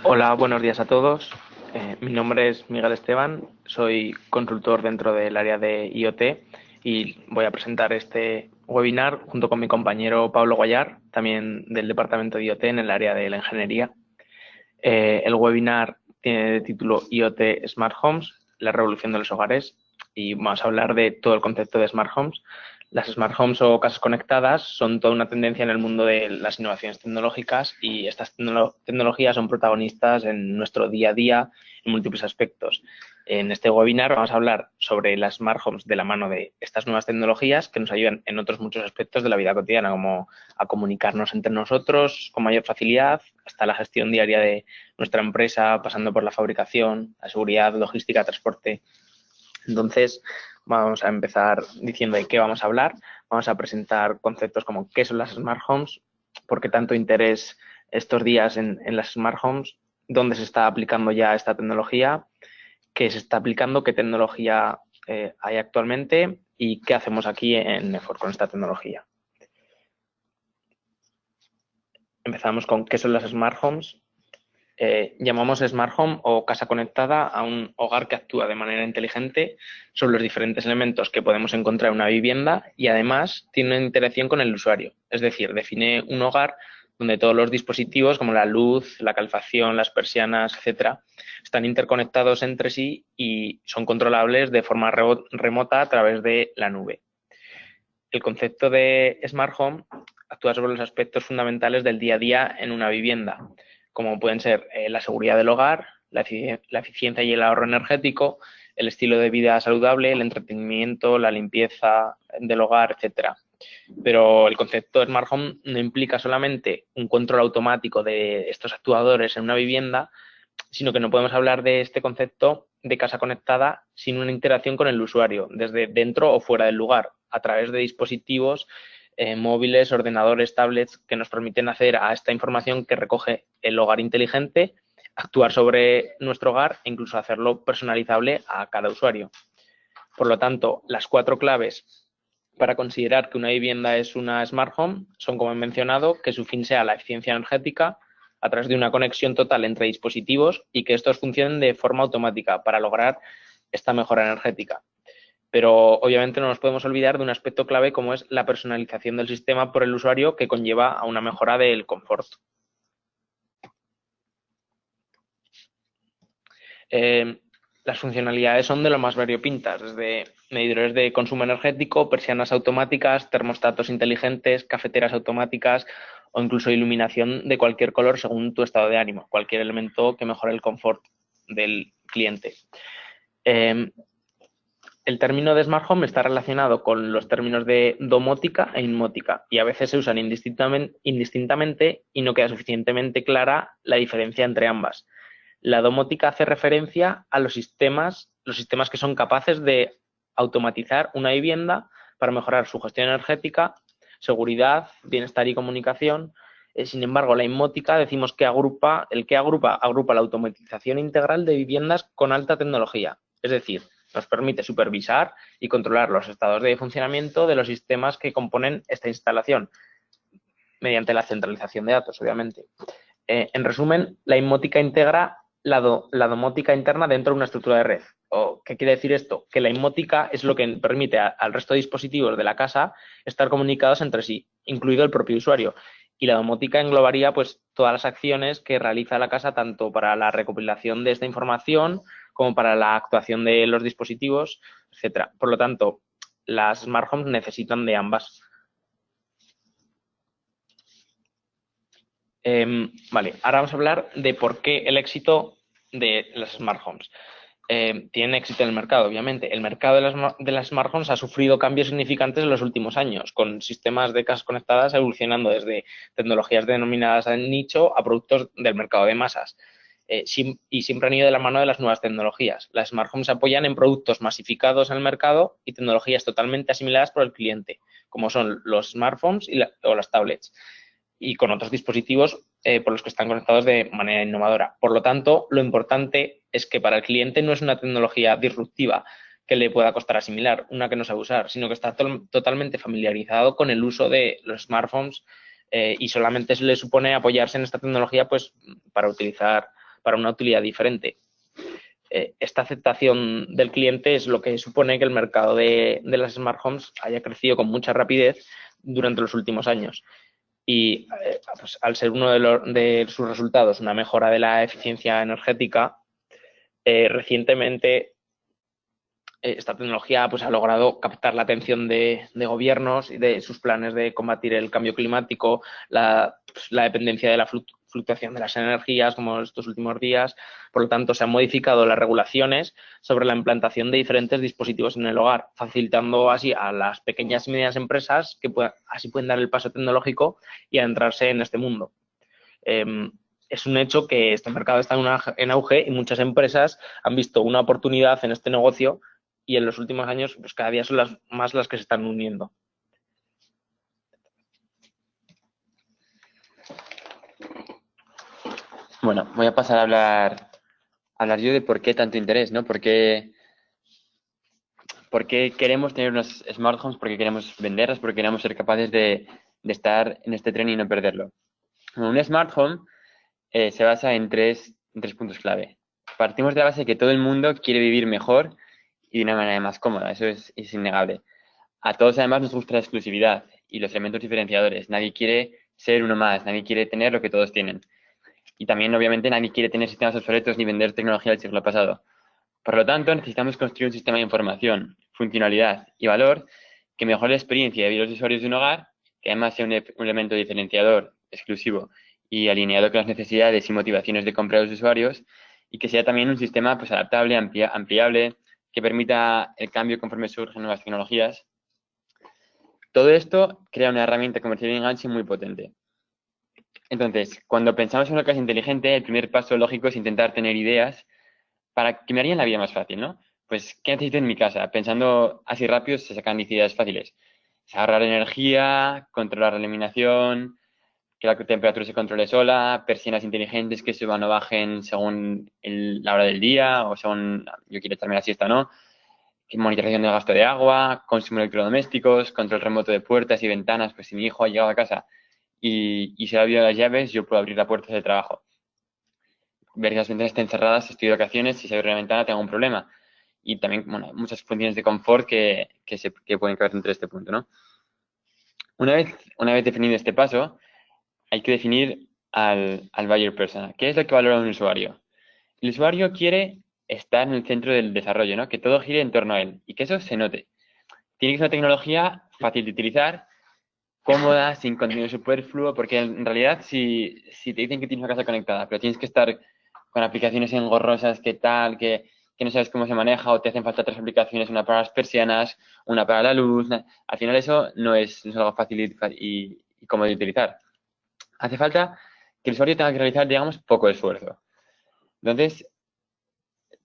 Hola, buenos días a todos. Mi nombre es Miguel Esteban, soy consultor dentro del área de IoT y voy a presentar este webinar junto con mi compañero Pablo Guayar, también del departamento de IoT en el área de la ingeniería. El webinar tiene de título IoT Smart Homes, la revolución de los hogares, y vamos a hablar de todo el concepto de Smart Homes. Las Smart Homes o casas conectadas son toda una tendencia en el mundo de las innovaciones tecnológicas y estas tecnologías son protagonistas en nuestro día a día en múltiples aspectos. En este webinar vamos a hablar sobre las Smart Homes de la mano de estas nuevas tecnologías que nos ayudan en otros muchos aspectos de la vida cotidiana, como a comunicarnos entre nosotros con mayor facilidad, hasta la gestión diaria de nuestra empresa, pasando por la fabricación, la seguridad, logística, transporte. Entonces, vamos a empezar diciendo de qué vamos a hablar. Vamos a presentar conceptos como qué son las Smart Homes, por qué tanto interés estos días en las Smart Homes, dónde se está aplicando ya esta tecnología, qué se está aplicando, qué tecnología hay actualmente y qué hacemos aquí en Nefor con esta tecnología. Empezamos con qué son las Smart Homes. Llamamos Smart Home o casa conectada a un hogar que actúa de manera inteligente sobre los diferentes elementos que podemos encontrar en una vivienda y además tiene una interacción con el usuario. Es decir, define un hogar donde todos los dispositivos como la luz, la calefacción, las persianas, etcétera, están interconectados entre sí y son controlables de forma remota a través de la nube. El concepto de Smart Home actúa sobre los aspectos fundamentales del día a día en una vivienda, como pueden ser la seguridad del hogar, la eficiencia y el ahorro energético, el estilo de vida saludable, el entretenimiento, la limpieza del hogar, etcétera. Pero el concepto de Smart Home no implica solamente un control automático de estos actuadores en una vivienda, sino que no podemos hablar de este concepto de casa conectada sin una interacción con el usuario, desde dentro o fuera del lugar, a través de dispositivos móviles, ordenadores, tablets, que nos permiten acceder a esta información que recoge el hogar inteligente, actuar sobre nuestro hogar e incluso hacerlo personalizable a cada usuario. Por lo tanto, las 4 claves para considerar que una vivienda es una Smart Home son, como he mencionado, que su fin sea la eficiencia energética a través de una conexión total entre dispositivos y que estos funcionen de forma automática para lograr esta mejora energética. Pero obviamente no nos podemos olvidar de un aspecto clave como es la personalización del sistema por el usuario que conlleva a una mejora del confort. Las funcionalidades son de lo más variopintas, desde medidores de consumo energético, persianas automáticas, termostatos inteligentes, cafeteras automáticas o incluso iluminación de cualquier color según tu estado de ánimo, cualquier elemento que mejore el confort del cliente. El término de Smart Home está relacionado con los términos de domótica e inmótica y a veces se usan indistintamente y no queda suficientemente clara la diferencia entre ambas. La domótica hace referencia a los sistemas que son capaces de automatizar una vivienda para mejorar su gestión energética, seguridad, bienestar y comunicación. Sin embargo, la inmótica decimos que agrupa la automatización integral de viviendas con alta tecnología. Es decir, nos permite supervisar y controlar los estados de funcionamiento de los sistemas que componen esta instalación, mediante la centralización de datos, obviamente. En resumen, la inmótica integra la domótica interna dentro de una estructura de red. ¿Qué quiere decir esto? Que la inmótica es lo que permite al resto de dispositivos de la casa estar comunicados entre sí, incluido el propio usuario. Y la domótica englobaría pues todas las acciones que realiza la casa tanto para la recopilación de esta información como para la actuación de los dispositivos, etcétera. Por lo tanto, las smart homes necesitan de ambas. Vale, ahora vamos a hablar de por qué el éxito de las smart homes. Tienen éxito en el mercado, obviamente. El mercado de las smart homes ha sufrido cambios significantes en los últimos años, con sistemas de casas conectadas evolucionando desde tecnologías denominadas de nicho a productos del mercado de masas. Y siempre han ido de la mano de las nuevas tecnologías. Las smart homes se apoyan en productos masificados en el mercado y tecnologías totalmente asimiladas por el cliente, como son los smartphones o las tablets, y con otros dispositivos por los que están conectados de manera innovadora. Por lo tanto, lo importante es que para el cliente no es una tecnología disruptiva que le pueda costar asimilar, una que no sabe usar, sino que está totalmente familiarizado con el uso de los smartphones y solamente se le supone apoyarse en esta tecnología pues para utilizar para una utilidad diferente. Esta aceptación del cliente es lo que supone que el mercado de las smart homes haya crecido con mucha rapidez durante los últimos años. Y pues, al ser uno de sus resultados una mejora de la eficiencia energética, recientemente esta tecnología pues, ha logrado captar la atención de gobiernos y de sus planes de combatir el cambio climático, la dependencia de la fluctuación de las energías, como estos últimos días. Por lo tanto, se han modificado las regulaciones sobre la implantación de diferentes dispositivos en el hogar, facilitando así a las pequeñas y medianas empresas que así pueden dar el paso tecnológico y adentrarse en este mundo. Es un hecho que este mercado está en auge y muchas empresas han visto una oportunidad en este negocio y en los últimos años pues cada día son más las que se están uniendo. Bueno, voy a pasar a hablar yo de por qué tanto interés, ¿no? ¿Por qué queremos tener unas smart homes? ¿Por qué queremos venderlas? ¿Por qué queremos ser capaces de estar en este tren y no perderlo? Bueno, un smart home se basa en tres puntos clave. Partimos de la base de que todo el mundo quiere vivir mejor y de una manera más cómoda. Eso es innegable. A todos además nos gusta la exclusividad y los elementos diferenciadores. Nadie quiere ser uno más, nadie quiere tener lo que todos tienen. Y también, obviamente, nadie quiere tener sistemas obsoletos ni vender tecnología del siglo pasado. Por lo tanto, necesitamos construir un sistema de información, funcionalidad y valor que mejore la experiencia de vida de los usuarios de un hogar, que además sea un elemento diferenciador, exclusivo y alineado con las necesidades y motivaciones de compra de los usuarios, y que sea también un sistema pues, adaptable, ampliable, que permita el cambio conforme surgen nuevas tecnologías. Todo esto crea una herramienta comercial de enganche muy potente. Entonces, cuando pensamos en una casa inteligente, el primer paso lógico es intentar tener ideas para que me harían la vida más fácil, ¿no? Pues, ¿qué necesito en mi casa? Pensando así rápido, se sacan ideas fáciles. Es ahorrar energía, controlar la iluminación, que la temperatura se controle sola, persianas inteligentes que suban o bajen según la hora del día o según yo quiero echarme la siesta o no, monitorización del gasto de agua, consumo de electrodomésticos, control remoto de puertas y ventanas, pues si mi hijo ha llegado a casa y se ha olvidado las llaves, yo puedo abrir la puerta de trabajo. Ver que las ventanas estén cerradas, estoy de vacaciones, si se abre la ventana tengo un problema. Y también, bueno, hay muchas funciones de confort que pueden caber entre este punto, ¿no? Una vez definido este paso, hay que definir al buyer persona. ¿Qué es lo que valora un usuario? El usuario quiere estar en el centro del desarrollo, ¿no? Que todo gire en torno a él y que eso se note. Tiene que ser una tecnología fácil de utilizar, cómoda, sin contenido superfluo, porque en realidad si te dicen que tienes una casa conectada, pero tienes que estar con aplicaciones engorrosas, que no sabes cómo se maneja, o te hacen falta tres aplicaciones, una para las persianas, una para la luz, al final eso no es algo fácil y cómodo de utilizar. Hace falta que el usuario tenga que realizar, digamos, poco esfuerzo. Entonces,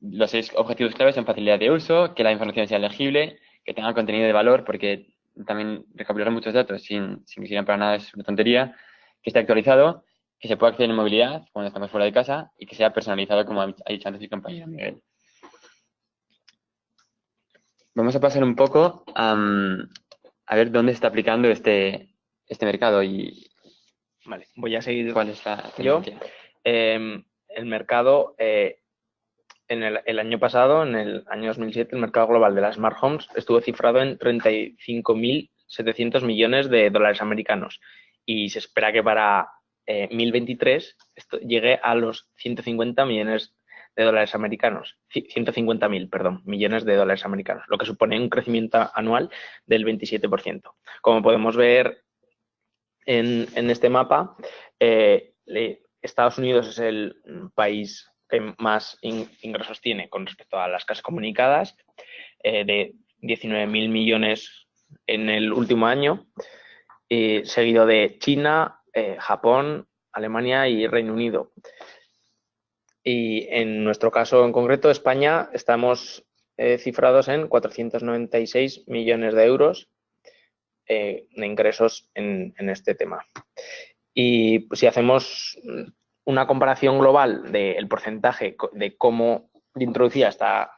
los 6 objetivos claves son facilidad de uso, que la información sea legible, que tenga contenido de valor, porque también recopilar muchos datos sin que sirvan para nada es una tontería, que esté actualizado, que se pueda acceder en movilidad cuando estamos fuera de casa y que sea personalizado, como ha dicho antes mi compañero Miguel. Vamos a pasar un poco a ver dónde se está aplicando este mercado y Vale, voy a seguir cuál es la tendencia. tendencia. El mercado, en el año pasado, en el año 2007, el mercado global de las smart homes estuvo cifrado en 35.700 millones de dólares americanos y se espera que para 2023 esto llegue a los 150 millones de dólares americanos, 150.000, perdón, millones de dólares americanos, lo que supone un crecimiento anual del 27%. Como podemos ver en este mapa, Estados Unidos es el país que más ingresos tiene con respecto a las casas comunicadas, de 19.000 millones en el último año, seguido de China, Japón, Alemania y Reino Unido. Y en nuestro caso en concreto, España, estamos cifrados en 496 millones de euros de ingresos en este tema. Y si hacemos una comparación global del porcentaje de cómo introducía esta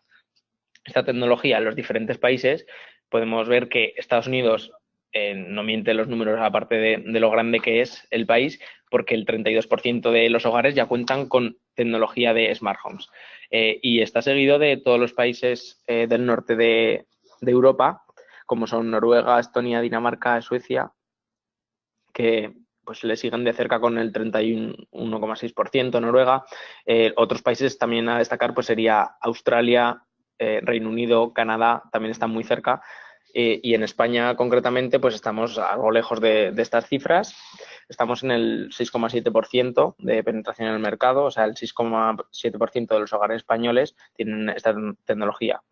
tecnología en los diferentes países, podemos ver que Estados Unidos no miente los números, aparte de lo grande que es el país, porque el 32% de los hogares ya cuentan con tecnología de Smart Homes. Y está seguido de todos los países del norte de Europa, como son Noruega, Estonia, Dinamarca, Suecia, que pues le siguen de cerca con el 31,6%, Noruega. Otros países también a destacar pues sería Australia, Reino Unido, Canadá, también están muy cerca. Y en España concretamente pues estamos algo lejos de estas cifras. Estamos en el 6,7% de penetración en el mercado, o sea, el 6,7% de los hogares españoles tienen esta tecnología.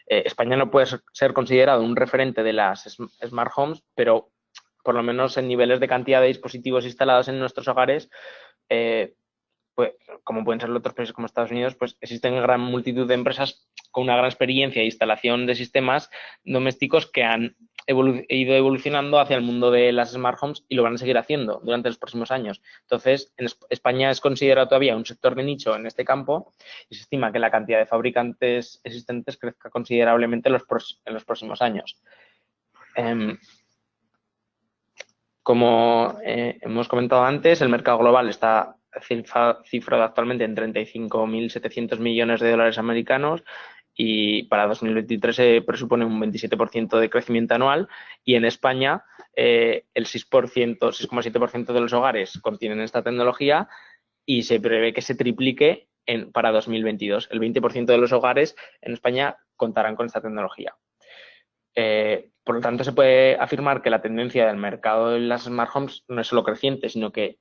España no puede ser considerado un referente de las Smart Homes, pero por lo menos en niveles de cantidad de dispositivos instalados en nuestros hogares, pues, como pueden ser otros países como Estados Unidos, pues existen gran multitud de empresas con una gran experiencia de instalación de sistemas domésticos que han ido evolucionando hacia el mundo de las Smart Homes y lo van a seguir haciendo durante los próximos años. Entonces, en España es considerado todavía un sector de nicho en este campo y se estima que la cantidad de fabricantes existentes crezca considerablemente en los próximos años. Como hemos comentado antes, el mercado global está cifrado actualmente en 35.700 millones de dólares americanos y para 2023 se presupone un 27% de crecimiento anual y en España el 6,7% de los hogares contienen esta tecnología y se prevé que se triplique para 2022. El 20% de los hogares en España contarán con esta tecnología. Por lo tanto, se puede afirmar que la tendencia del mercado de las Smart Homes no es solo creciente, sino que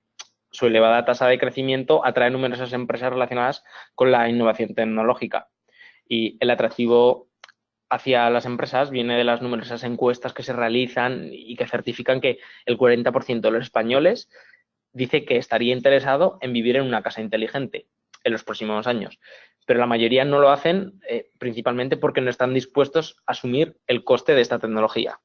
su elevada tasa de crecimiento atrae numerosas empresas relacionadas con la innovación tecnológica. Y el atractivo hacia las empresas viene de las numerosas encuestas que se realizan y que certifican que el 40% de los españoles dice que estaría interesado en vivir en una casa inteligente en los próximos años. Pero la mayoría no lo hacen principalmente porque no están dispuestos a asumir el coste de esta tecnología.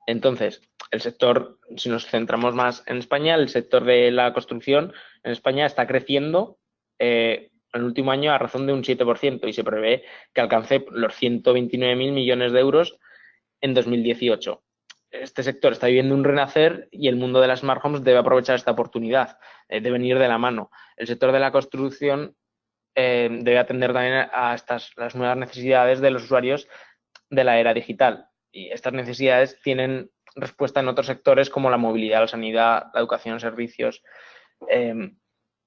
Entonces, el sector, si nos centramos más en España, el sector de la construcción en España está creciendo en el último año a razón de un 7% y se prevé que alcance los 129.000 millones de euros en 2018. Este sector está viviendo un renacer y el mundo de las Smart Homes debe aprovechar esta oportunidad, de venir de la mano. El sector de la construcción debe atender también a las nuevas necesidades de los usuarios de la era digital. Y estas necesidades tienen respuesta en otros sectores como la movilidad, la sanidad, la educación, servicios.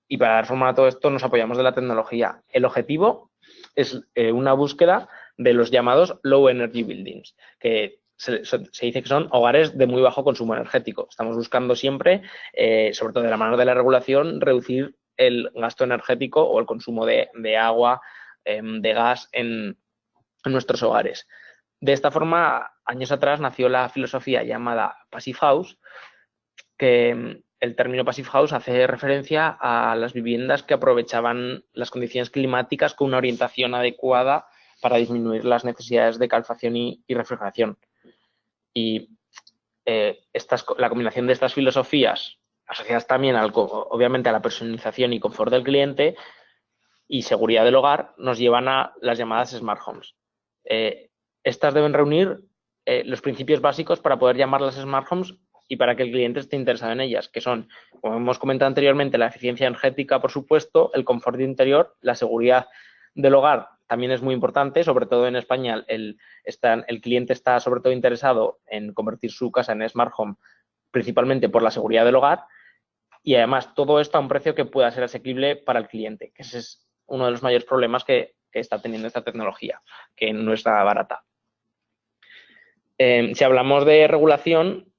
Y para dar forma a todo esto nos apoyamos de la tecnología. El objetivo es una búsqueda de los llamados Low Energy Buildings, que se dice que son hogares de muy bajo consumo energético. Estamos buscando siempre, sobre todo de la mano de la regulación, reducir el gasto energético o el consumo de agua, de gas en nuestros hogares. De esta forma, años atrás nació la filosofía llamada Passive House, que el término Passive House hace referencia a las viviendas que aprovechaban las condiciones climáticas con una orientación adecuada para disminuir las necesidades de calefacción y refrigeración. Y la combinación de estas filosofías, asociadas también obviamente a la personalización y confort del cliente y seguridad del hogar, nos llevan a las llamadas Smart Homes. Estas deben reunir los principios básicos para poder llamarlas Smart Homes y para que el cliente esté interesado en ellas, que son, como hemos comentado anteriormente, la eficiencia energética, por supuesto, el confort interior, la seguridad del hogar también es muy importante, sobre todo en España el cliente está sobre todo interesado en convertir su casa en Smart Home, principalmente por la seguridad del hogar y además todo esto a un precio que pueda ser asequible para el cliente, que ese es uno de los mayores problemas que está teniendo esta tecnología, que no es nada barata. Si hablamos de regulación,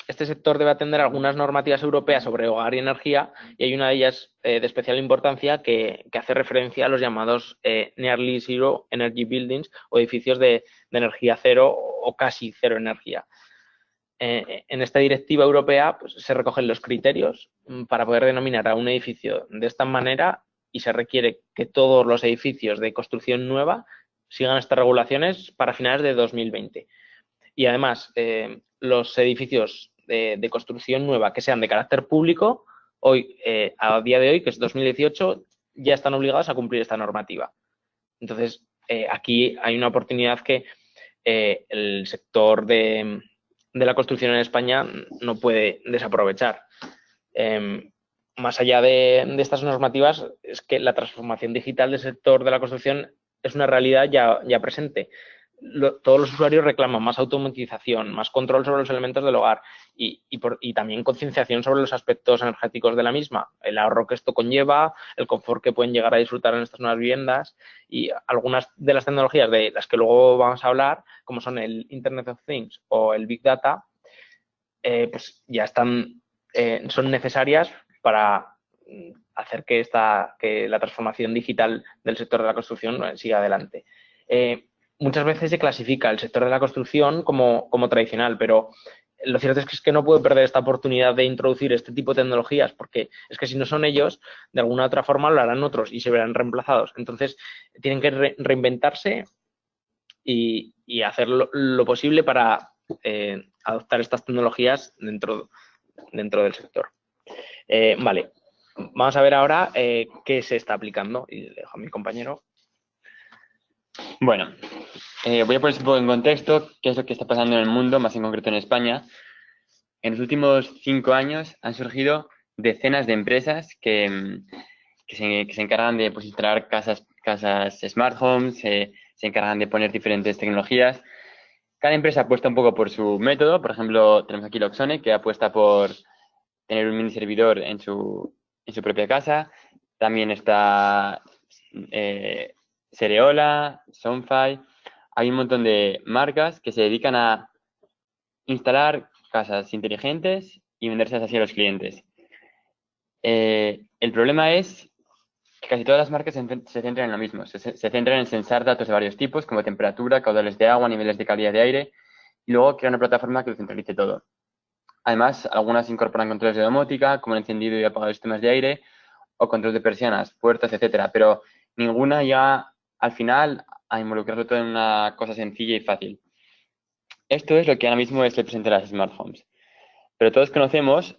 este sector debe atender algunas normativas europeas sobre hogar y energía y hay una de ellas de especial importancia que hace referencia a los llamados Nearly Zero Energy Buildings o edificios de energía cero o casi cero energía. En esta directiva europea pues, se recogen los criterios para poder denominar a un edificio de esta manera y se requiere que todos los edificios de construcción nueva sigan estas regulaciones para finales de 2020. Y además, los edificios de construcción nueva que sean de carácter público, hoy a día de hoy, que es 2018, ya están obligados a cumplir esta normativa. Entonces, aquí hay una oportunidad que el sector de la construcción en España no puede desaprovechar. más allá de estas normativas, es que la transformación digital del sector de la construcción es una realidad ya presente. Todos los usuarios reclaman más automatización, más control sobre los elementos del hogar y también concienciación sobre los aspectos energéticos de la misma, el ahorro que esto conlleva, el confort que pueden llegar a disfrutar en estas nuevas viviendas y algunas de las tecnologías de las que luego vamos a hablar, como son el Internet of Things o el Big Data, pues ya son necesarias para hacer que la transformación digital del sector de la construcción siga adelante. Muchas veces se clasifica el sector de la construcción como tradicional, pero lo cierto es que no puede perder esta oportunidad de introducir este tipo de tecnologías, porque es que si no son ellos, de alguna otra forma lo harán otros y se verán reemplazados. Entonces, tienen que reinventarse y hacer lo posible para adoptar estas tecnologías dentro del sector. Vale, vamos a ver ahora qué se está aplicando y le dejo a mi compañero. Bueno, voy a poner un poco en contexto qué es lo que está pasando en el mundo, más en concreto en España. En los últimos 5 años han surgido decenas de empresas que se encargan de pues, instalar casas smart homes, se encargan de poner diferentes tecnologías. Cada empresa apuesta un poco por su método. Por ejemplo, tenemos aquí Loxone, que apuesta por tener un mini servidor en su propia casa. También está Sereola, Sonfy. Hay un montón de marcas que se dedican a instalar casas inteligentes y vendérselas así a los clientes. El problema es que casi todas las marcas se centran en lo mismo. Se centran en sensar datos de varios tipos, como temperatura, caudales de agua, niveles de calidad de aire, y luego crear una plataforma que lo centralice todo. Además, algunas incorporan controles de domótica, como el encendido y apagado de sistemas de aire, o control de persianas, puertas, etcétera, pero ninguna ya al final a involucrarlo todo en una cosa sencilla y fácil. Esto es lo que ahora mismo es el presente de las smart homes. Pero todos conocemos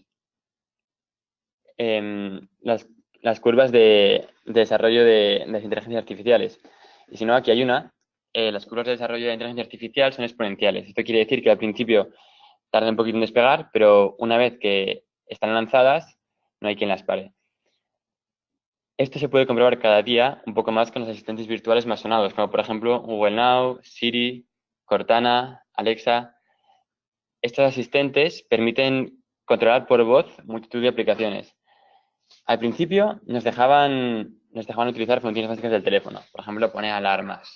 las curvas de desarrollo de las inteligencias artificiales. Y si no, aquí hay una. Las curvas de desarrollo de la inteligencia artificial son exponenciales. Esto quiere decir que al principio tarda un poquito en despegar, pero una vez que están lanzadas, no hay quien las pare. Esto se puede comprobar cada día un poco más con los asistentes virtuales más sonados, como por ejemplo Google Now, Siri, Cortana, Alexa. Estos asistentes permiten controlar por voz multitud de aplicaciones. Al principio nos dejaban utilizar funciones básicas del teléfono. Por ejemplo, poner alarmas,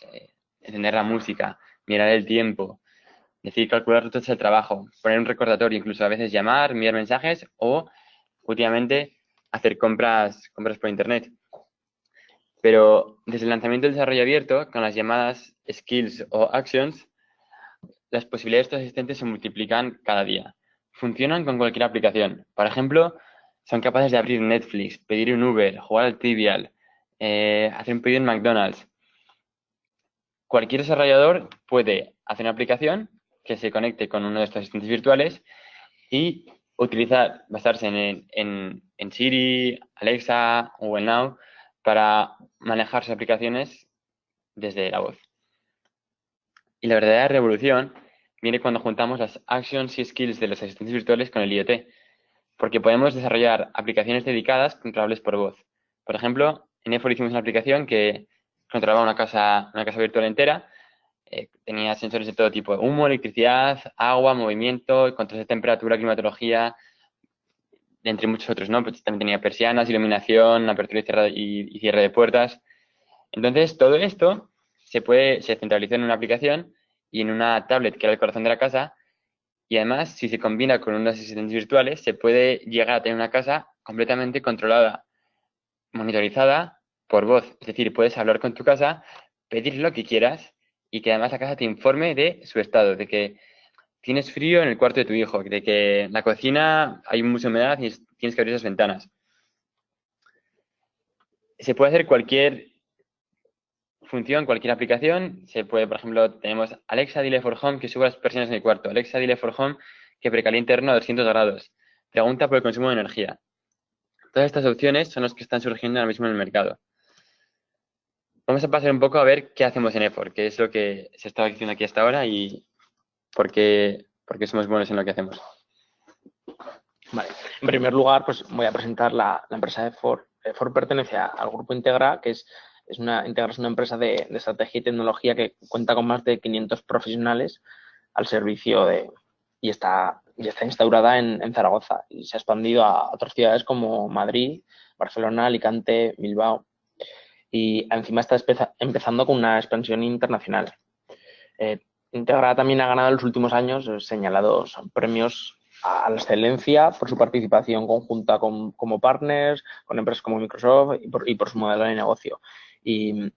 encender la música, mirar el tiempo, calcular rutas del trabajo, poner un recordatorio, incluso a veces llamar, enviar mensajes o, últimamente, hacer compras por internet. Pero desde el lanzamiento del desarrollo abierto, con las llamadas skills o actions, las posibilidades de estos asistentes se multiplican cada día. Funcionan con cualquier aplicación. Por ejemplo, son capaces de abrir Netflix, pedir un Uber, jugar al Trivial, hacer un pedido en McDonald's. Cualquier desarrollador puede hacer una aplicación que se conecte con uno de estos asistentes virtuales y basarse en Siri, Alexa o en Now para manejar sus aplicaciones desde la voz. Y la verdadera revolución viene cuando juntamos las actions y skills de los asistentes virtuales con el IoT, porque podemos desarrollar aplicaciones dedicadas controlables por voz. Por ejemplo, en Efor hicimos una aplicación que controlaba una casa virtual entera. Tenía sensores de todo tipo: humo, electricidad, agua, movimiento, controles de temperatura, climatología, entre muchos otros, ¿no? Pues también tenía persianas, iluminación, apertura y cierre de puertas. Entonces, todo esto se centralizó en una aplicación y en una tablet que era el corazón de la casa. Y además, si se combina con unos asistentes virtuales, se puede llegar a tener una casa completamente controlada, monitorizada por voz. Es decir, puedes hablar con tu casa, pedir lo que quieras y que además la casa te informe de su estado, de que tienes frío en el cuarto de tu hijo, de que en la cocina hay mucha humedad y tienes que abrir esas ventanas. Se puede hacer cualquier función, cualquier aplicación. Se puede, por ejemplo, tenemos Alexa, dile for home que suba las persianas en el cuarto. Alexa, dile for home que precaliente el horno a 200 grados. Pregunta por el consumo de energía. Todas estas opciones son las que están surgiendo ahora mismo en el mercado. Vamos a pasar un poco a ver qué hacemos en Efor, qué es lo que se estaba diciendo aquí hasta ahora y por qué somos buenos en lo que hacemos. Vale. En primer lugar, pues voy a presentar la empresa de Ford. Ford pertenece al grupo Integra, que Integra es una empresa de estrategia y tecnología que cuenta con más de 500 profesionales al servicio y está instaurada en Zaragoza y se ha expandido a otras ciudades como Madrid, Barcelona, Alicante, Bilbao y encima está empezando con una expansión internacional. Integra también ha ganado en los últimos años señalados premios a la excelencia por su participación conjunta como partners, con empresas como Microsoft y por su modelo de negocio. Y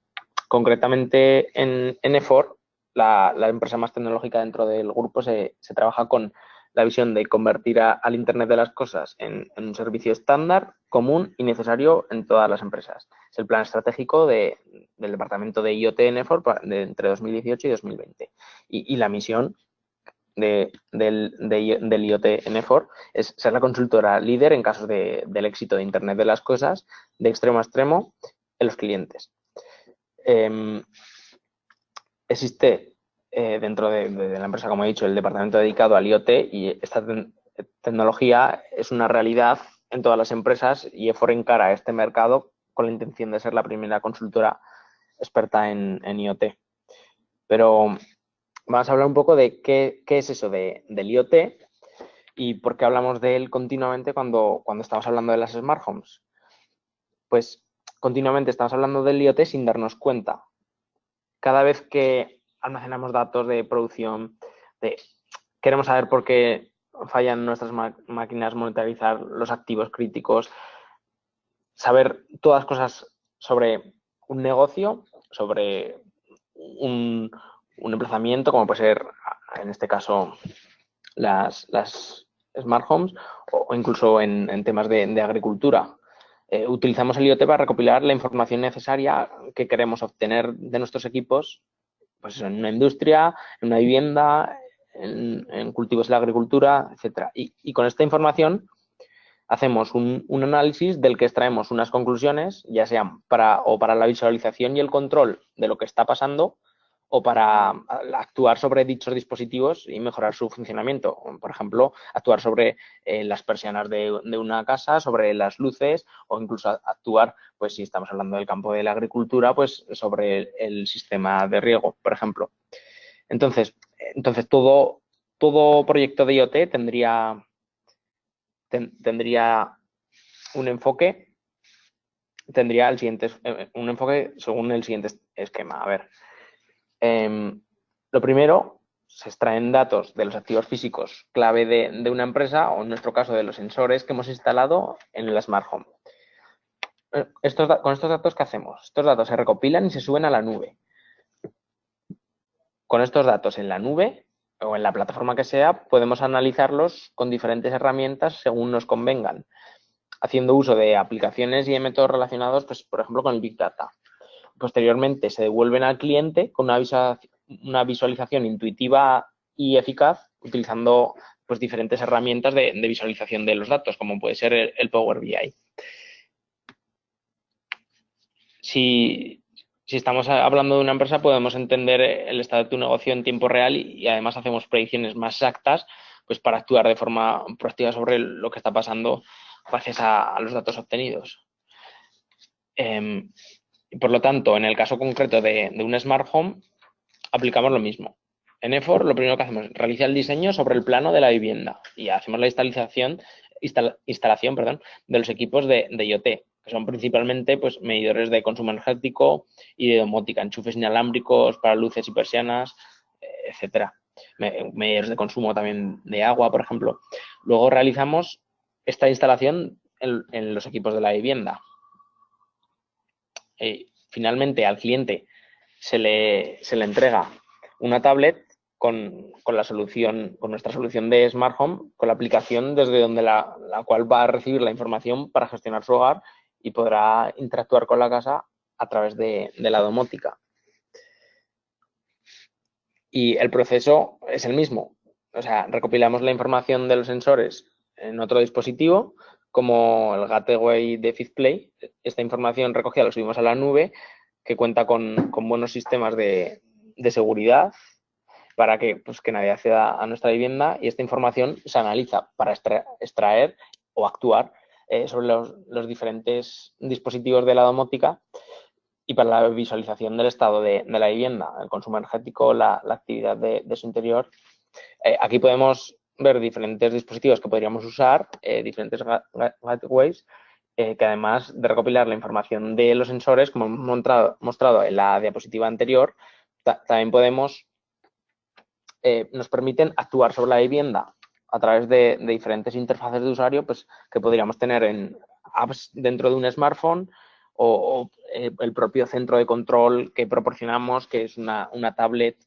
concretamente en EFOR, la empresa más tecnológica dentro del grupo, se trabaja con la visión de convertir al Internet de las cosas en un servicio estándar, común y necesario en todas las empresas. Es el plan estratégico del departamento de IoT en EFOR entre 2018 y 2020. Y la misión del IoT en EFOR es ser la consultora líder en casos del éxito de Internet de las cosas de extremo a extremo en los clientes. Existe dentro de la empresa, como he dicho, el departamento dedicado al IoT y esta tecnología es una realidad en todas las empresas y EFOR encara este mercado con la intención de ser la primera consultora experta en IoT. Pero vamos a hablar un poco de qué es eso del IoT y por qué hablamos de él continuamente cuando estamos hablando de las Smart Homes. Pues continuamente estamos hablando del IoT sin darnos cuenta. Cada vez que almacenamos datos de producción, queremos saber por qué fallan nuestras máquinas, monitorizar los activos críticos, saber todas las cosas sobre un negocio, sobre un emplazamiento, como puede ser, en este caso, las Smart Homes o incluso en temas de agricultura. Utilizamos el IoT para recopilar la información necesaria que queremos obtener de nuestros equipos, pues eso, en una industria, en una vivienda, en cultivos de la agricultura, etcétera. Y con esta información hacemos un análisis del que extraemos unas conclusiones, ya sean para la visualización y el control de lo que está pasando o para actuar sobre dichos dispositivos y mejorar su funcionamiento. Por ejemplo, actuar sobre las persianas de una casa, sobre las luces o incluso actuar, pues si estamos hablando del campo de la agricultura, pues sobre el sistema de riego, por ejemplo. Entonces todo proyecto de IoT tendría un enfoque según el siguiente esquema. A ver, lo primero, se extraen datos de los activos físicos clave de una empresa o en nuestro caso de los sensores que hemos instalado en la Smart Home. Con estos datos, ¿qué hacemos? Estos datos se recopilan y se suben a la nube. Con estos datos en la nube o en la plataforma que sea, podemos analizarlos con diferentes herramientas según nos convengan, haciendo uso de aplicaciones y de métodos relacionados, pues, por ejemplo, con el Big Data. Posteriormente se devuelven al cliente con una visualización intuitiva y eficaz utilizando pues, diferentes herramientas de visualización de los datos, como puede ser el Power BI. Si estamos hablando de una empresa, podemos entender el estado de tu negocio en tiempo real y además hacemos predicciones más exactas pues, para actuar de forma proactiva sobre lo que está pasando gracias a los datos obtenidos. Por lo tanto, en el caso concreto de un Smart Home, aplicamos lo mismo. En EFOR, lo primero que hacemos es realizar el diseño sobre el plano de la vivienda y hacemos la instalación de los equipos de IoT, que son principalmente pues, medidores de consumo energético y de domótica, enchufes inalámbricos para luces y persianas, etcétera. Medidores de consumo también de agua, por ejemplo. Luego realizamos esta instalación en los equipos de la vivienda. Finalmente, al cliente se le entrega una tablet con nuestra solución de Smart Home, con la aplicación desde donde la cual va a recibir la información para gestionar su hogar y podrá interactuar con la casa a través de la domótica. Y el proceso es el mismo. O sea, recopilamos la información de los sensores en otro dispositivo, como el Gateway de FifthPlay. Esta información recogida la subimos a la nube, que cuenta con buenos sistemas de seguridad para que, pues, que nadie acceda a nuestra vivienda, y esta información se analiza para extraer o actuar sobre los diferentes dispositivos de la domótica y para la visualización del estado de la vivienda, el consumo energético, la actividad de su interior. Aquí podemos ver diferentes dispositivos que podríamos usar, diferentes gateways, que además de recopilar la información de los sensores, como hemos mostrado en la diapositiva anterior, también nos permiten actuar sobre la vivienda a través de diferentes interfaces de usuario, pues, que podríamos tener en apps dentro de un smartphone o el propio centro de control que proporcionamos, que es una tablet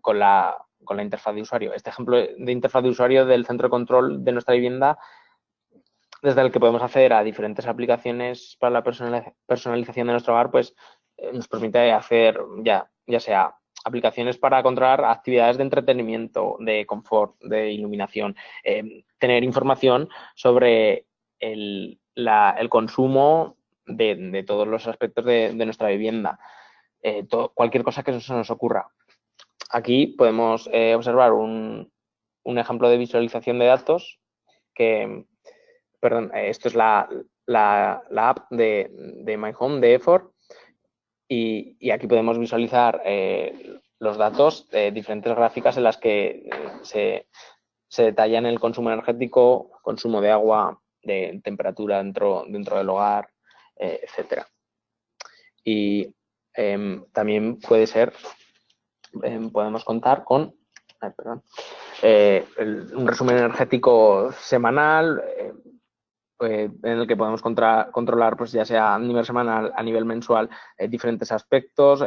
con la interfaz de usuario. Este ejemplo de interfaz de usuario del centro de control de nuestra vivienda, desde el que podemos acceder a diferentes aplicaciones para la personalización de nuestro hogar, pues nos permite hacer ya sea aplicaciones para controlar actividades de entretenimiento, de confort, de iluminación, tener información sobre el consumo de todos los aspectos de nuestra vivienda, cualquier cosa que se nos ocurra. Aquí podemos observar un ejemplo de visualización de datos que, perdón, esto es la app de My Home de Effort, y aquí podemos visualizar los datos de diferentes gráficas en las que se detallan el consumo energético, consumo de agua, de temperatura dentro del hogar, etcétera. Y también puede ser, podemos contar con un resumen energético semanal, en el que podemos controlar, pues, ya sea a nivel semanal, a nivel mensual, diferentes aspectos,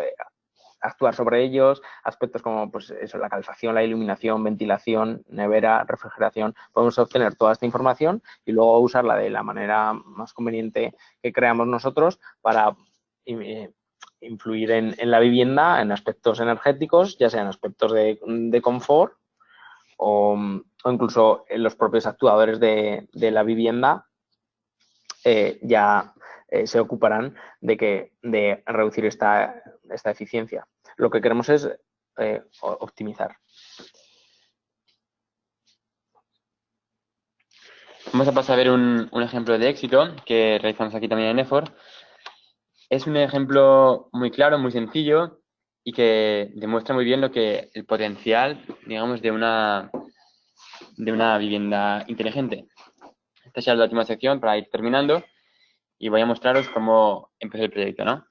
actuar sobre ellos, aspectos como, pues, eso, la calefacción, la iluminación, ventilación, nevera, refrigeración. Podemos obtener toda esta información y luego usarla de la manera más conveniente que creamos nosotros para influir en la vivienda en aspectos energéticos, ya sean aspectos de confort o incluso en los propios actuadores de la vivienda se ocuparán de reducir esta eficiencia. Lo que queremos es optimizar. Vamos a pasar a ver un ejemplo de éxito que realizamos aquí también en Effort. Es un ejemplo muy claro, muy sencillo y que demuestra muy bien el potencial, digamos, de una vivienda inteligente. Esta es ya la última sección para ir terminando y voy a mostraros cómo empezó el proyecto, ¿no?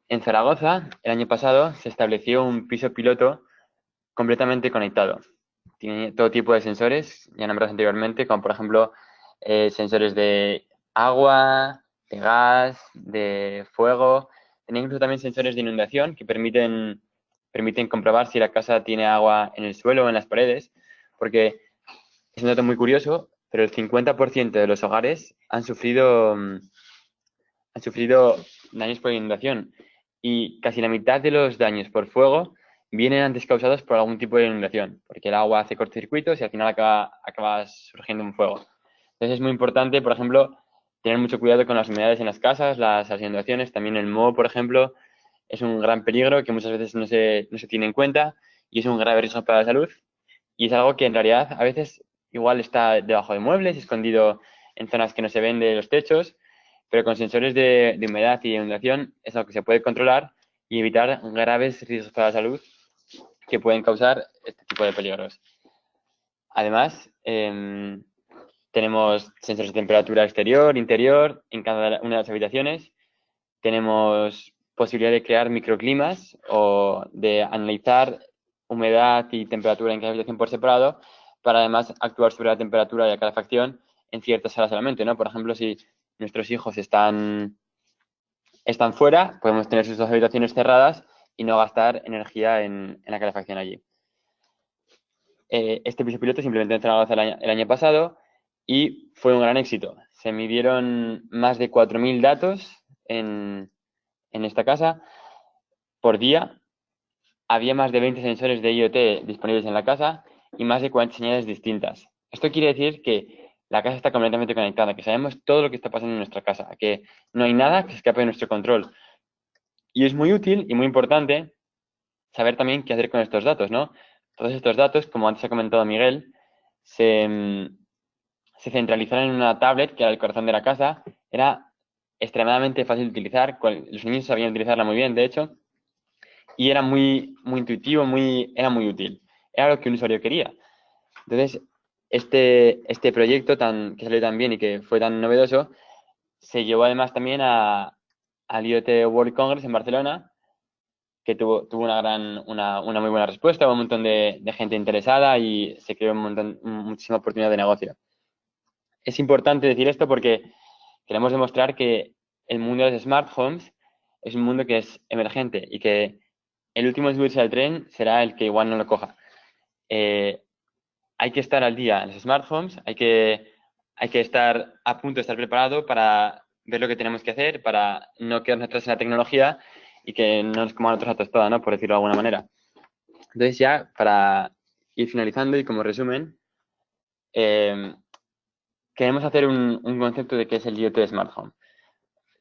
En Zaragoza, el año pasado, se estableció un piso piloto completamente conectado. Tiene todo tipo de sensores, ya nombrados anteriormente, como por ejemplo sensores de agua, de gas, de fuego. Tiene incluso también sensores de inundación que permiten comprobar si la casa tiene agua en el suelo o en las paredes, porque es un dato muy curioso, pero el 50% de los hogares han sufrido daños por inundación, y casi la mitad de los daños por fuego vienen antes causados por algún tipo de inundación, porque el agua hace cortocircuitos y al final acaba surgiendo un fuego. Entonces es muy importante, por ejemplo, tener mucho cuidado con las humedades en las casas, las inundaciones. También el moho, por ejemplo, es un gran peligro que muchas veces no se tiene en cuenta y es un grave riesgo para la salud. Y es algo que en realidad a veces igual está debajo de muebles, escondido en zonas que no se ven de los techos, pero con sensores de humedad y de inundación es algo que se puede controlar y evitar graves riesgos para la salud que pueden causar este tipo de peligros. Además, tenemos sensores de temperatura exterior, interior, en cada una de las habitaciones. Tenemos posibilidad de crear microclimas o de analizar humedad y temperatura en cada habitación por separado, para además actuar sobre la temperatura y la calefacción en ciertas salas solamente, ¿no? Por ejemplo, si nuestros hijos están fuera, podemos tener sus dos habitaciones cerradas y no gastar energía en la calefacción allí. Este piso piloto simplemente entró el año pasado y fue un gran éxito. Se midieron más de 4.000 datos en esta casa por día. Había más de 20 sensores de IoT disponibles en la casa y más de 40 señales distintas. Esto quiere decir que la casa está completamente conectada, que sabemos todo lo que está pasando en nuestra casa, que no hay nada que escape de nuestro control. Y es muy útil y muy importante saber también qué hacer con estos datos, ¿no? Todos estos datos, como antes ha comentado Miguel, se centralizaron en una tablet que era el corazón de la casa. Era extremadamente fácil de utilizar, los niños sabían utilizarla muy bien, de hecho, y era muy, muy intuitivo, era muy útil. Era lo que un usuario quería. Entonces, este proyecto que salió tan bien y que fue tan novedoso, se llevó además también al IoT World Congress en Barcelona, que tuvo una muy buena respuesta, hubo un montón de gente interesada y se creó muchísima oportunidad de negocio. Es importante decir esto porque queremos demostrar que el mundo de las smart homes es un mundo que es emergente y que el último en subirse al tren será el que igual no lo coja. Hay que estar al día en las smart homes, hay que estar a punto de estar preparado para ver lo que tenemos que hacer, para no quedarnos atrás en la tecnología y que no nos coman otros a tostada, ¿no? Por decirlo de alguna manera. Entonces ya, para ir finalizando y como resumen, queremos hacer un concepto de qué es el IoT de Smart Home.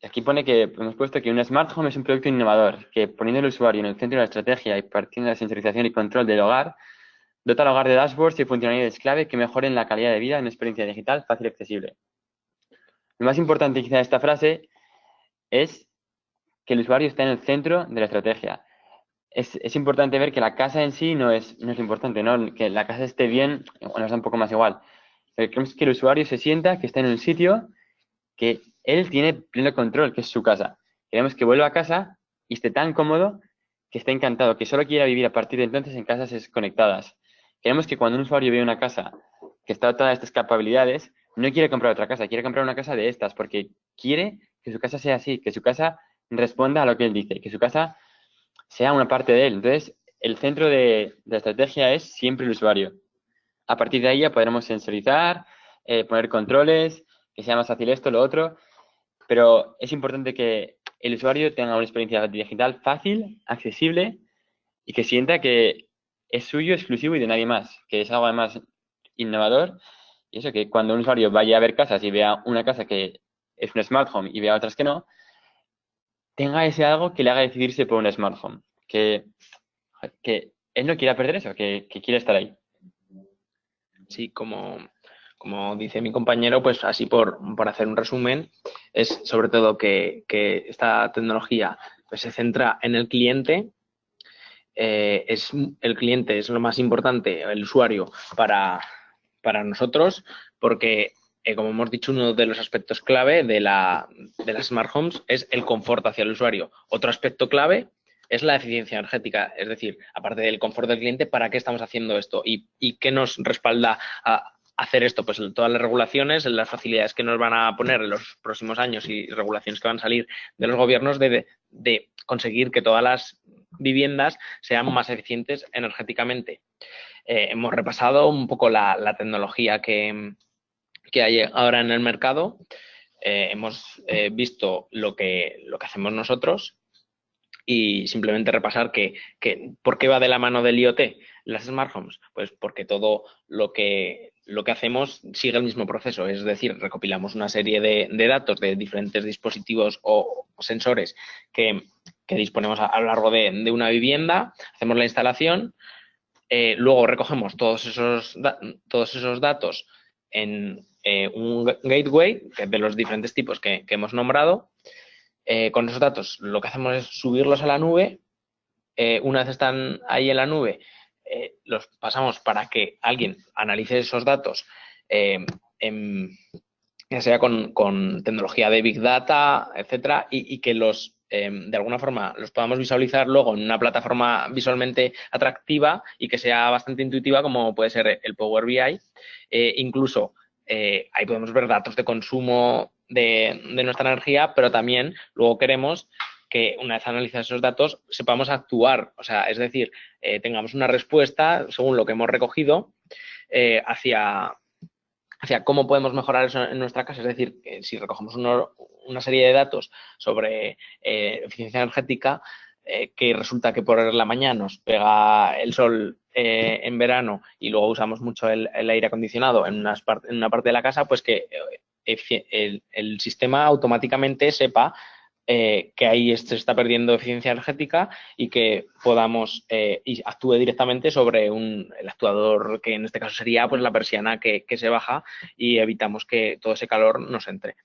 Aquí pone que hemos puesto que un Smart Home es un producto innovador que, poniendo al usuario en el centro de la estrategia y partiendo de la sensorización y control del hogar, dota al hogar de dashboards y funcionalidades clave que mejoren la calidad de vida en una experiencia digital fácil y accesible. Lo más importante quizá de esta frase es que el usuario está en el centro de la estrategia. Es importante ver que la casa en sí no es lo importante, ¿no? Que la casa esté bien, nos da un poco más igual. Pero queremos que el usuario se sienta que está en un sitio que él tiene pleno control, que es su casa. Queremos que vuelva a casa y esté tan cómodo que esté encantado, que solo quiera vivir a partir de entonces en casas desconectadas. Queremos que cuando un usuario ve una casa que está dotada de estas capacidades, no quiere comprar otra casa, quiere comprar una casa de estas, porque quiere que su casa sea así, que su casa responda a lo que él dice, que su casa sea una parte de él. Entonces, el centro de la estrategia es siempre el usuario. A partir de ahí ya podremos sensorizar, poner controles, que sea más fácil esto, lo otro, pero es importante que el usuario tenga una experiencia digital fácil, accesible y que sienta que es suyo, exclusivo y de nadie más, que es algo además innovador. Y eso, que cuando un usuario vaya a ver casas y vea una casa que es un smart home y vea otras que no, tenga ese algo que le haga decidirse por un smart home, que él no quiera perder eso, que quiere estar ahí. Sí, como dice mi compañero, pues así por hacer un resumen, es sobre todo que esta tecnología pues, se centra en el cliente. El cliente es lo más importante, el usuario, para nosotros, porque, como hemos dicho, uno de los aspectos clave de las smart homes es el confort hacia el usuario. Otro aspecto clave es la eficiencia energética, es decir, aparte del confort del cliente, ¿para qué estamos haciendo esto? ¿Y qué nos respalda a hacer esto? Pues todas las regulaciones, las facilidades que nos van a poner en los próximos años y regulaciones que van a salir de los gobiernos de conseguir que todas las viviendas sean más eficientes energéticamente. Hemos repasado un poco la tecnología que hay ahora en el mercado. Hemos visto lo que hacemos nosotros y simplemente repasar ¿por qué va de la mano del IoT las smart homes? Pues porque todo lo que hacemos sigue el mismo proceso, es decir, recopilamos una serie de datos de diferentes dispositivos o sensores que disponemos a lo largo de una vivienda, hacemos la instalación, luego recogemos todos esos datos en un gateway de los diferentes tipos que hemos nombrado. Con esos datos lo que hacemos es subirlos a la nube. Una vez están ahí en la nube, los pasamos para que alguien analice esos datos, ya sea con tecnología de Big Data, etcétera, y que de alguna forma los podamos visualizar luego en una plataforma visualmente atractiva y que sea bastante intuitiva, como puede ser el Power BI. Incluso ahí podemos ver datos de consumo de nuestra energía, pero también luego queremos que una vez analizados esos datos sepamos actuar, o sea, es decir, tengamos una respuesta según lo que hemos recogido hacia cómo podemos mejorar eso en nuestra casa. Es decir, si recogemos una serie de datos sobre eficiencia energética, que resulta que por la mañana nos pega el sol en verano y luego usamos mucho el aire acondicionado en una parte de la casa, pues que el sistema automáticamente sepa que ahí se está perdiendo eficiencia energética y que podamos y actúe directamente sobre el actuador, que en este caso sería pues la persiana que se baja, y evitamos que todo ese calor nos entre.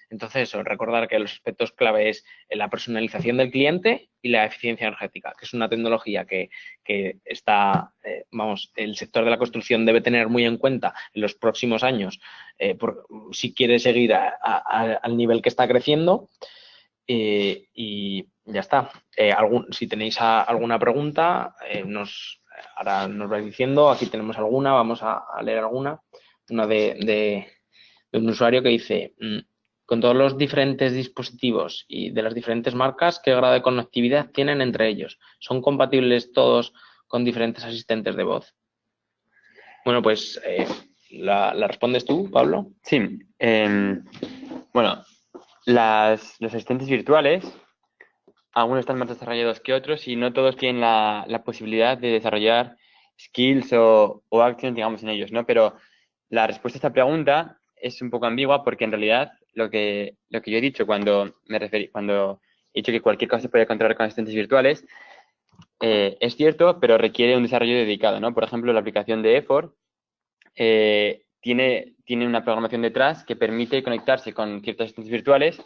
Entonces, eso, recordar que los aspectos clave es la personalización del cliente y la eficiencia energética, que es una tecnología que está, el sector de la construcción debe tener muy en cuenta en los próximos años, si quiere seguir al nivel que está creciendo. Y ya está. Si tenéis alguna pregunta, ahora nos vais diciendo. Aquí tenemos alguna, vamos a leer alguna. Una de un usuario que dice: con todos los diferentes dispositivos y de las diferentes marcas, ¿qué grado de conectividad tienen entre ellos? ¿Son compatibles todos con diferentes asistentes de voz? Bueno, pues ¿la respondes tú, Pablo? Sí. Bueno, los asistentes virtuales, algunos están más desarrollados que otros y no todos tienen la posibilidad de desarrollar skills o actions, digamos, en ellos, ¿no? Pero la respuesta a esta pregunta es un poco ambigua porque en realidad lo que yo he dicho cuando he dicho que cualquier cosa se puede controlar con asistentes virtuales, es cierto, pero requiere un desarrollo dedicado, ¿no? Por ejemplo, la aplicación de Effort tiene una programación detrás que permite conectarse con ciertos asistentes virtuales,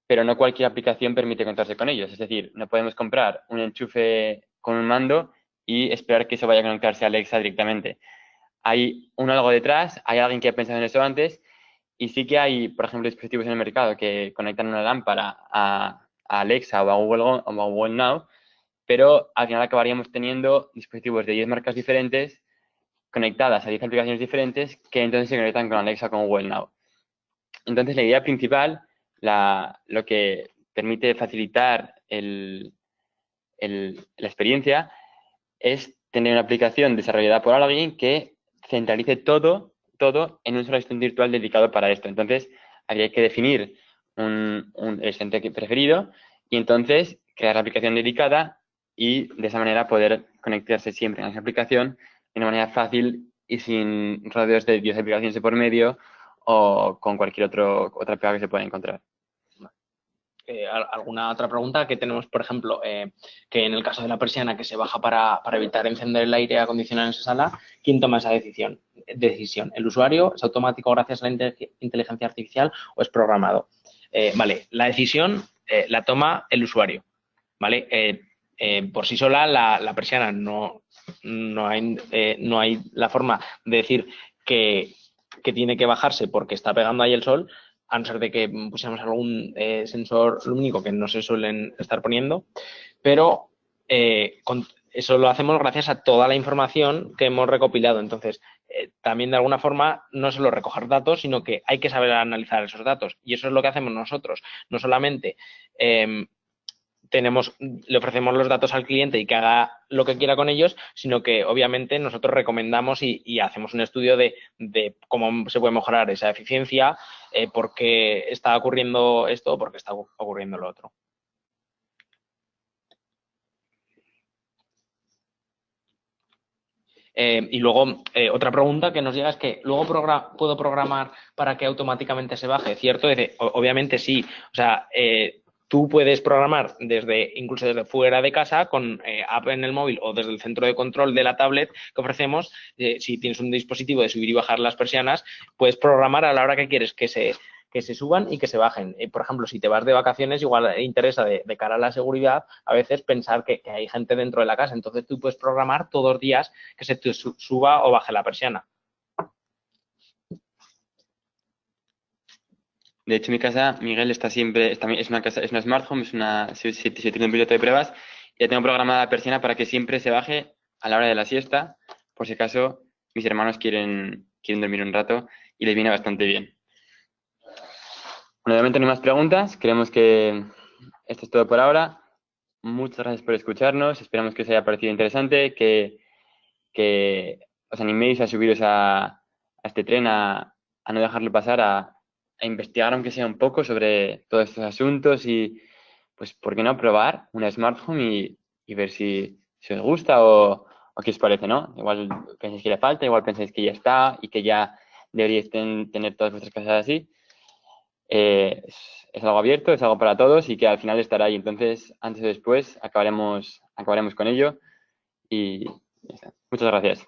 pero no cualquier aplicación permite conectarse con ellos. Es decir, no podemos comprar un enchufe con un mando y esperar que eso vaya a conectarse a Alexa directamente. Hay algo detrás, hay alguien que ha pensado en eso antes, y sí que hay, por ejemplo, dispositivos en el mercado que conectan una lámpara a Alexa o a Google Now, pero al final acabaríamos teniendo dispositivos de 10 marcas diferentes conectadas a 10 aplicaciones diferentes que entonces se conectan con Alexa o con Google Now. Entonces, la idea principal, lo que permite facilitar la experiencia, es tener una aplicación desarrollada por alguien que centralice todo en un solo asistente virtual dedicado para esto. Entonces, habría que definir un asistente preferido y entonces crear la aplicación dedicada y de esa manera poder conectarse siempre a esa aplicación de una manera fácil y sin rodeos de 10 aplicaciones de por medio o con cualquier otra pega que se pueda encontrar. ¿Alguna otra pregunta? Que tenemos, por ejemplo, que en el caso de la persiana que se baja para evitar encender el aire acondicionado en esa sala, ¿quién toma esa decisión? ¿El usuario? ¿Es automático gracias a la inteligencia artificial o es programado? Vale, la decisión la toma el usuario, ¿vale? Por sí sola la persiana no hay la forma de decir que tiene que bajarse porque está pegando ahí el sol, a no ser de que pusiéramos algún sensor lumínico que no se suelen estar poniendo, pero eso lo hacemos gracias a toda la información que hemos recopilado. Entonces, también de alguna forma no solo recoger datos, sino que hay que saber analizar esos datos. Y eso es lo que hacemos nosotros. No solamente le ofrecemos los datos al cliente y que haga lo que quiera con ellos, sino que obviamente nosotros recomendamos y hacemos un estudio de cómo se puede mejorar esa eficiencia, por qué está ocurriendo esto o por qué está ocurriendo lo otro. Y luego, otra pregunta que nos llega es que luego puedo programar para que automáticamente se baje, ¿cierto? Obviamente sí. O sea, tú puedes programar incluso desde fuera de casa con app en el móvil o desde el centro de control de la tablet que ofrecemos. Si tienes un dispositivo de subir y bajar las persianas, puedes programar a la hora que quieres que se suban y que se bajen. Por ejemplo, si te vas de vacaciones, igual interesa de cara a la seguridad a veces pensar que hay gente dentro de la casa. Entonces tú puedes programar todos los días que se te suba o baje la persiana. De hecho, mi casa, Miguel, es una smart home, si tiene un piloto de pruebas, y ya tengo programada la persiana para que siempre se baje a la hora de la siesta, por si acaso mis hermanos quieren dormir un rato y les viene bastante bien. Bueno, de momento no hay más preguntas. Creemos que esto es todo por ahora. Muchas gracias por escucharnos. Esperamos que os haya parecido interesante, que os animéis a subiros a este tren, a no dejarlo pasar, a investigar aunque sea un poco sobre todos estos asuntos y, pues, ¿por qué no probar una Smart Home y ver si os gusta o qué os parece, ¿no? Igual pensáis que le falta, igual pensáis que ya está y que ya deberíais tener todas vuestras casas así. es algo abierto, es algo para todos y que al final estará ahí. Entonces, antes o después acabaremos con ello y ya está. Muchas gracias.